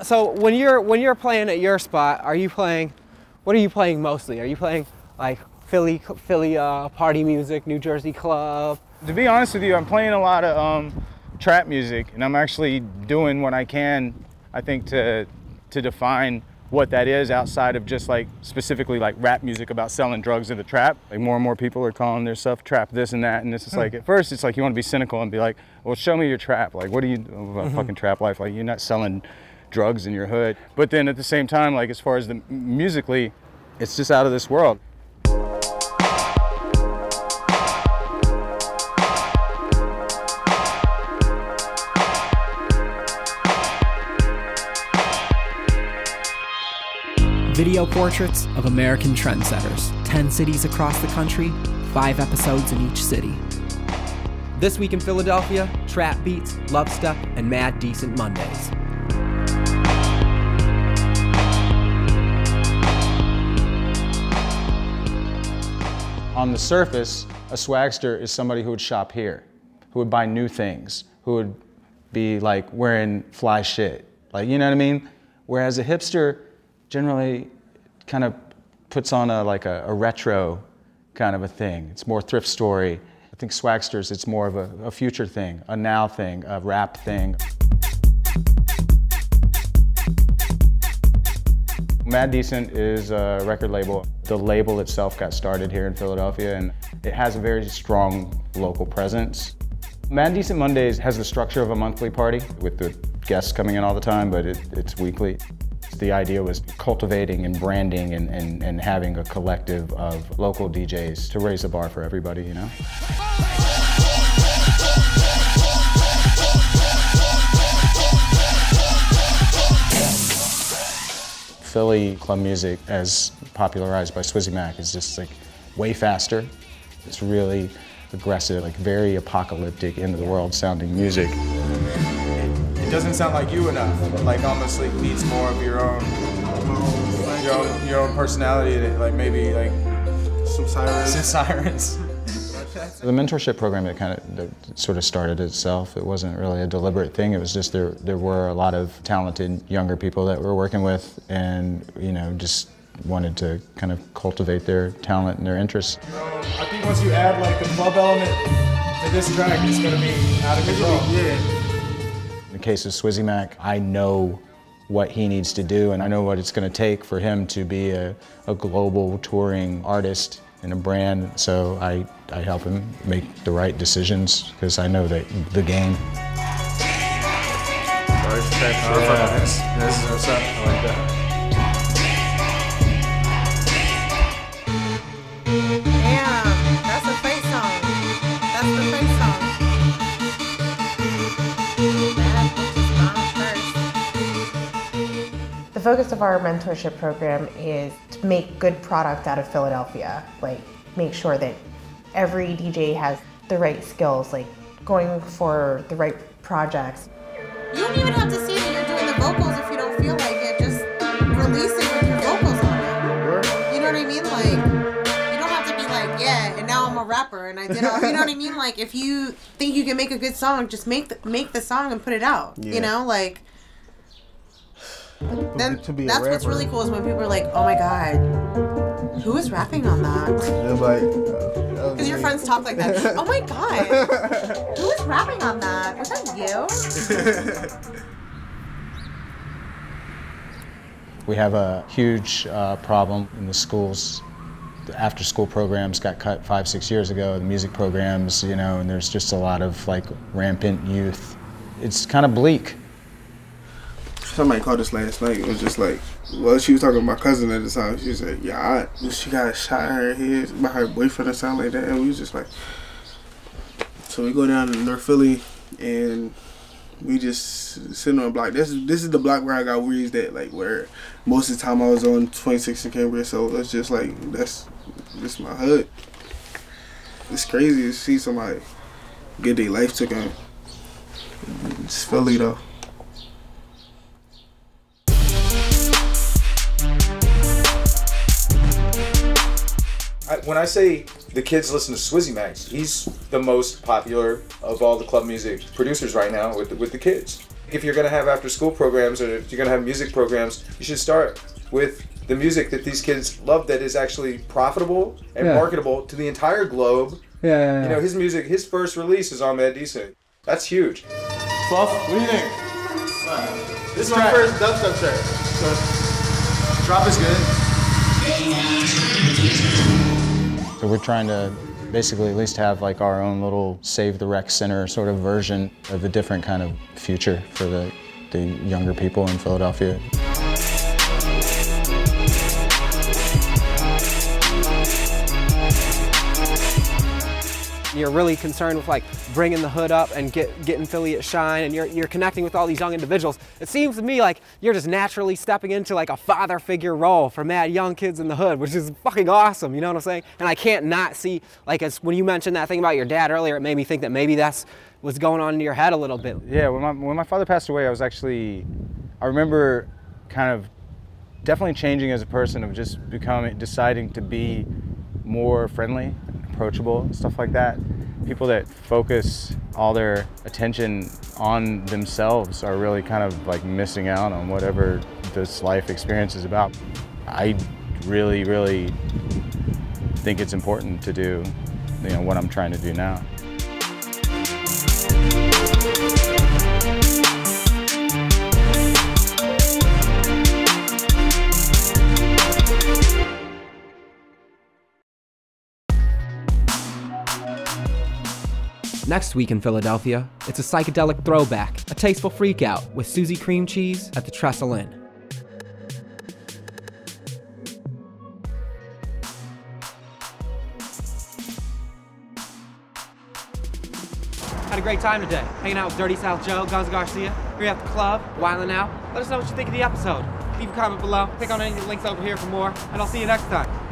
So when you're playing at your spot, are you playing? What are you playing mostly? Are you playing like Philly party music, New Jersey club? To be honest with you, I'm playing a lot of trap music, and I'm actually doing what I can, I think, to define what that is outside of just like specifically like rap music about selling drugs in the trap. Like more and more people are calling their stuff trap this and that, and this is like, at first it's like you want to be cynical and be like, well, show me your trap. Like, what do you do about fucking trap life? Like, you're not selling drugs in your hood. But then at the same time, like as far as the musically, it's just out of this world. Video portraits of American trendsetters. 10 cities across the country, 5 episodes in each city. This week in Philadelphia, trap beats, love step, and mad decent Mondays. On the surface, a swagster is somebody who would shop here, who would buy new things, who would be like wearing fly shit. Like, you know what I mean? Whereas a hipster generally kind of puts on a retro kind of a thing. It's more thrift story. I think swagsters, it's more of a future thing, a now thing, a rap thing. Mad Decent is a record label. The label itself got started here in Philadelphia, and it has a very strong local presence. Mad Decent Mondays has the structure of a monthly party with the guests coming in all the time, but it's weekly. The idea was cultivating and branding and having a collective of local DJs to raise the bar for everybody, you know? Philly club music, as popularized by Swizzy Mack, is just like way faster. It's really aggressive, like very apocalyptic, end of the world sounding music. It doesn't sound like you enough. Like almost like needs more of your own personality. That, like maybe like some sirens. The mentorship program that sort of started itself. It wasn't really a deliberate thing. It was just there were a lot of talented younger people that we're working with, and you know, just wanted to kind of cultivate their talent and their interests. I think once you add like the club element to this track, it's gonna be out of control. Yeah. In the case of Swizzy Mack, I know what he needs to do, and I know what it's going to take for him to be a global touring artist and a brand. So I help him make the right decisions because I know the game. This is what's up. I like that. Damn, that's a face song. That's the face song. The focus of our mentorship program is to make good product out of Philadelphia. Like, make sure that every DJ has the right skills, like going for the right projects. You don't even have to see that you're doing the vocals if you don't feel like it. Just release it with your vocals on it. You know what I mean? Like, you don't have to be like, yeah, and now I'm a rapper and I did all, you know what I mean? Like, if you think you can make a good song, just make the song and put it out. Yeah. You know, like. Then that's what's really cool is when people are like, oh my god, who is rapping on that? Because your friends talk like that. Oh my god, who is rapping on that? Was that you? We have a huge problem in the schools. The after-school programs got cut 5-6 years ago, the music programs, you know, and there's just a lot of like rampant youth. It's kind of bleak. Somebody called us last night. It was just like, well, she was talking to my cousin at the time. She said, yeah, she got shot in her head by her boyfriend or something like that. And we was just like, so we go down to North Philly and we just sitting on a block. This is the block where I got raised at, like where most of the time I was on 26th and Cambria. So it's just like, that's my hood. It's crazy to see somebody get their life taken. It's Philly though. When I say the kids listen to Swizzy Mack, he's the most popular of all the club music producers right now with the kids. If you're going to have after school programs or if you're going to have music programs, you should start with the music that these kids love that is actually profitable and marketable to the entire globe. Yeah. You know, his music, his first release is on Mad Decent. That's huge. Fluff, what do you think? This is my first dubstep track. So, drop is good. So we're trying to basically at least have like our own little Save the Rec Center sort of version of a different kind of future for the younger people in Philadelphia. You're really concerned with like bringing the hood up and getting Philly at shine, and you're connecting with all these young individuals. It seems to me like you're just naturally stepping into like a father figure role for mad young kids in the hood, which is fucking awesome, you know what I'm saying? And I can't not see, like, as when you mentioned that thing about your dad earlier, it made me think that maybe that's what's going on in your head a little bit. Yeah, when my father passed away, I remember kind of definitely changing as a person, of just deciding to be more friendly, approachable, stuff like that. People that focus all their attention on themselves are really kind of like missing out on whatever this life experience is about. I really, really think it's important to do, you know, what I'm trying to do now. Next week in Philadelphia, it's a psychedelic throwback, a tasteful freakout with Suzy cream cheese at the Trestle Inn. Had a great time today, hanging out with Dirty South Joe, Guns Garcia. Here at the club, wilding out. Let us know what you think of the episode. Leave a comment below, click on any links over here for more, and I'll see you next time.